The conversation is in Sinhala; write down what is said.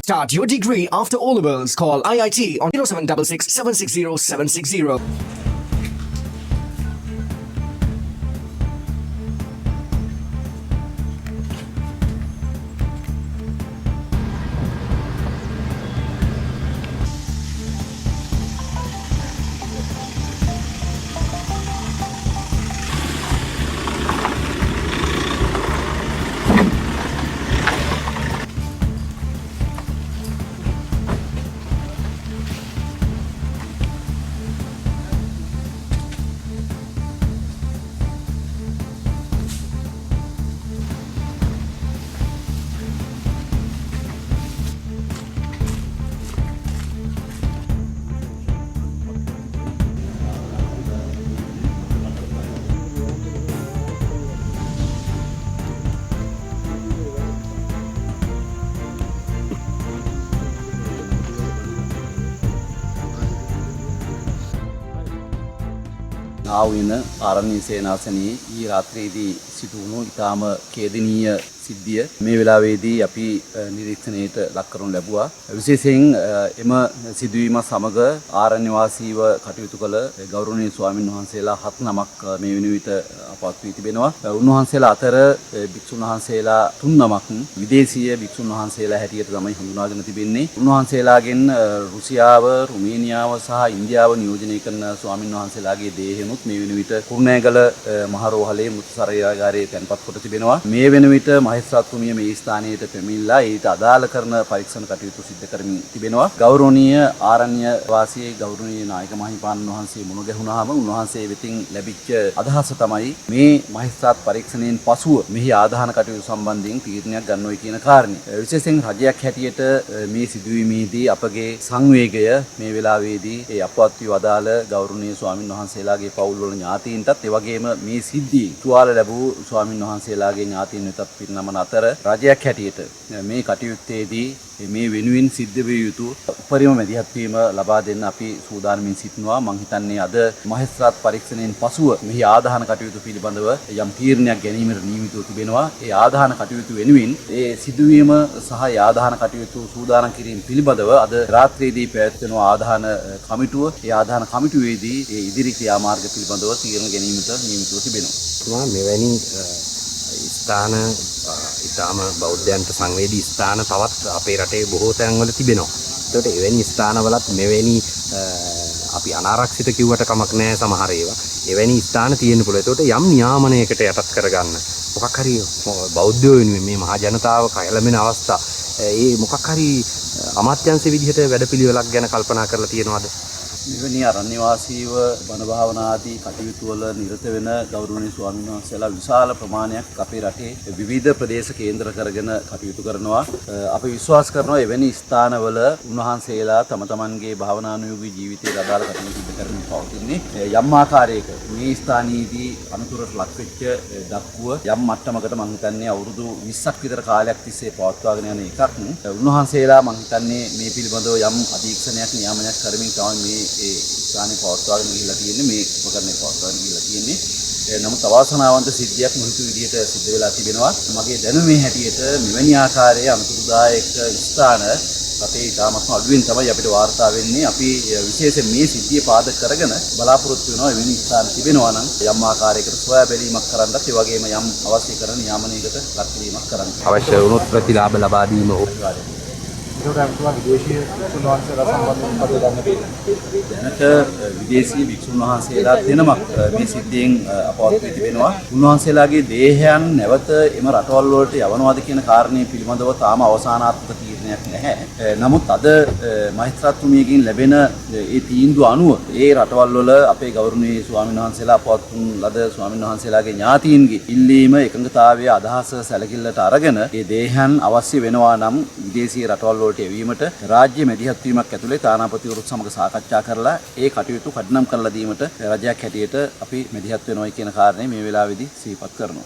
Start your degree after O-levels. Call IIT on 0766 760 760. ආවින ආරණ්‍ය සේනාසනයේ ඊ රාත්‍රියේදී සිදු වුණු ඉතාම ඛේදනීය සිද්ධිය මේ වෙලාවේදී අපි නිරීක්ෂණයට ලක් කරනු ලැබුවා. විශේෂයෙන් එම සිදුවීම සමග ආරණ්‍ය වාසීව කටයුතු කළ ගෞරවනීය ස්වාමින් වහන්සේලා 7 නමක් මේ වෙන විට අපවත් වී තිබෙනවා. උන්වහන්සේලා අතර භික්ෂුන් වහන්සේලා 3 නමක් විදේශීය භික්ෂුන් වහන්සේලා හැටියට තමයි හඳුනාගෙන තිබෙන්නේ. උන්වහන්සේලාගෙන් රුසියාව, රුමේනියාව සහ ඉන්දියාව නියෝජනය කරන ස්වාමින් වහන්සේලාගේ දේහයමුත් මේ වෙන විට කුරුණෑගල මහරෝහලේ මෘත ශරීරාගාරයේ තැන්පත් කොට තිබෙනවා. මේ වෙන විට මහේස්ත්‍රාත්තුමිය මේ ස්ථානයට පැමිණලා ඊට අදාළ කරන පරීක්ෂණ කටයුතු සිදු කරමින් තිබෙනවා. ගෞරවනීය ආරණ්‍ය වාසී ගෞරවනීය නායක මහින්පාණන් වහන්සේ මුණ ගැහුණාම උන්වහන්සේ වෙතින් ලැබිච්ච අදහස තමයි මේ මහේස්ත්‍රාත් පරීක්ෂණයෙන් පසුව මෙහි ආදාහන කටයුතු සම්බන්ධයෙන් තීරණයක් ගන්නවයි කියන කාරණය. විශේෂයෙන් රජයක් හැටියට මේ සිදුවීමේදී අපගේ සංවේගය මේ වෙලාවේදී ඒ අපවත් වී අදාළ ගෞරවනීය ස්වාමින් වහන්සේලාගේ පවුල් වල ඥාතීන්ටත් ඒ වගේම මේ සිද්ධිය තුවාල ලැබූ ස්වාමින් වහන්සේලාගේ ඥාතීන් වෙතත් පිරිනමන අතර රජයක් හැටියට මේ කටයුත්තේදී මේ වෙනුවෙන් සිද්ධ විය යුතු උපරිම මැදිහත් වීම ලබා දෙන්න අපි සූදානමින් සිටිනවා. මම හිතන්නේ අද මහේස්ත්‍රාත් පරීක්ෂණයෙන් පසුව මෙහි ආදාහන කටයුතු පිළිබඳව යම් තීරණයක් ගැනීමට නියමිතව තිබෙනවා. ඒ ආදාහන කටයුතු වෙනුවෙන් ඒ සිදුවීම සහ ඒ ආදාහන කටයුතු සූදානම් කිරීම පිළිබඳව අද රාත්‍රියේදී පැවැත්වෙන ආදාහන කමිටුව ඒ ආදාහන කමිටුවේදී ඒ ඉදිරි ක්‍රියාමාර්ග පිළිබඳව තීරණ ගැනීමට නියමිතව තිබෙනවා. මෙවැනි ස්ථාන ඉතාම බෞද්ධයන්ට සංවේදී ස්ථාන තවත් අපේ රටේ බොහෝ තැන්වල තිබෙනවා. ඒකට එවැනි ස්ථානවලත් මෙවැනි අපි අනාරක්ෂිත කිව්වට කමක් නැහැ සමහර ඒවා. එවැනි ස්ථාන තියෙන්න පුළුවන්. ඒකට යම් නියාමනයකට යටත් කරගන්න. මොකක් හරි බෞද්ධයෝ වෙනුවෙන් මේ මහා ජනතාව කයලමෙන අවස්ථා ඒ මොකක් හරි අමාත්‍යංශ විදිහට වැඩපිළිවෙලක් ගැන කල්පනා කරලා තියෙනවද? මෙවැනි අරණ්‍ය වාසීව බණ භාවනා ආදී කටයුතු වල නිරත වෙන ගෞරවනීය ස්වාමීන් වහන්සේලා විශාල ප්‍රමාණයක් අපේ රටේ විවිධ ප්‍රදේශ කේන්ද්‍ර කරගෙන කටයුතු කරනවා. අපි විශ්වාස කරනවා එවැනි ස්ථානවල උන්වහන්සේලා තම තමන්ගේ භාවනානුයෝගී ජීවිතයේ අදාළ කටයුතු කරමින් පවතින්නේ. යම් ආකාරයක මේ ස්ථානයේදී අනුතරට ලක් වෙච්ච දක්ුව යම් මට්ටමකට මම හිතන්නේ අවුරුදු 20ක් විතර කාලයක් තිස්සේ පවත්වාගෙන යන එකක්. උන්වහන්සේලා මම හිතන්නේ මේ පිළිබඳව යම් අධීක්ෂණයක් නියාමනයක් කරමින් තමයි මේ ඒ ස්ථානේ පවත්වාගෙන ගිහිල්ලා තියෙන්නේ. මේ උපකරණය පවත්වාගෙන ගිහිල්ලා තියෙන්නේ. නමුත් අවාසනාවන්ත සිද්ධියක් මොහොත විදිහට සිද්ධ වෙලා තිබෙනවා. මගේ දැනුමේ හැටියට මෙවැනි ආකාරයේ අනුතුරුදායක ස්ථාන අපේ ඉතාමත්ම අඩුවෙන් තමයි අපිට වාර්තා වෙන්නේ. අපි විශේෂයෙන් මේ සිද්ධිය පාදක කරගෙන බලාපොරොත්තු වෙනවා එවැනි ස්ථාන තිබෙනවා නම් යම් ආකාරයකට සොයා බැලීමක් කරන්නත් ඒ වගේම යම් අවශ්‍ය කරන නියාමනයකට ලක් කිරීමක් කරන්න. අවශ්‍ය වුණොත් ප්‍රතිලාභ ලබා දීම දැනට විදේශීය භික්ෂුන් වහන්සේලා දෙනමක් මේ සිද්ධියෙන් අපවත් වී තිබෙනවා. උන්වහන්සේලාගේ දේහයන් නැවත එම රටවල් වලට යවනවාද කියන කාරණේ පිළිබඳව තාම අවසානාත්මක තීරණයක් නැහැ. නමුත් අද මහේස්ත්‍රාත්තුමියගෙන් ලැබෙන ඒ තීන්දුව අනුව ඒ රටවල් වල අපේ ගෞරවනීය ස්වාමීන් වහන්සේලා අපවත් වුන් ලද ස්වාමීන් වහන්සේලාගේ ඥාතීන්ගේ ඉල්ලීම එකඟතාවයේ අදහස සැලකිල්ලට අරගෙන ඒ දේහයන් අවශ්‍ය වෙනවා නම් විදේශීය රටවල් වලට එවීමට රාජ්‍ය මැදිහත් වීමක් ඇතුළේ තානාපතිවරුත් සමග සාකච්ඡා කරලා ඒ කටයුතු කඩනම් කරලා දීමට රජයක් හැටියට අපි මැදිහත් වෙනවයි කියන කාරණේ මේ වෙලාවේදී සිහිපත් කරනවා.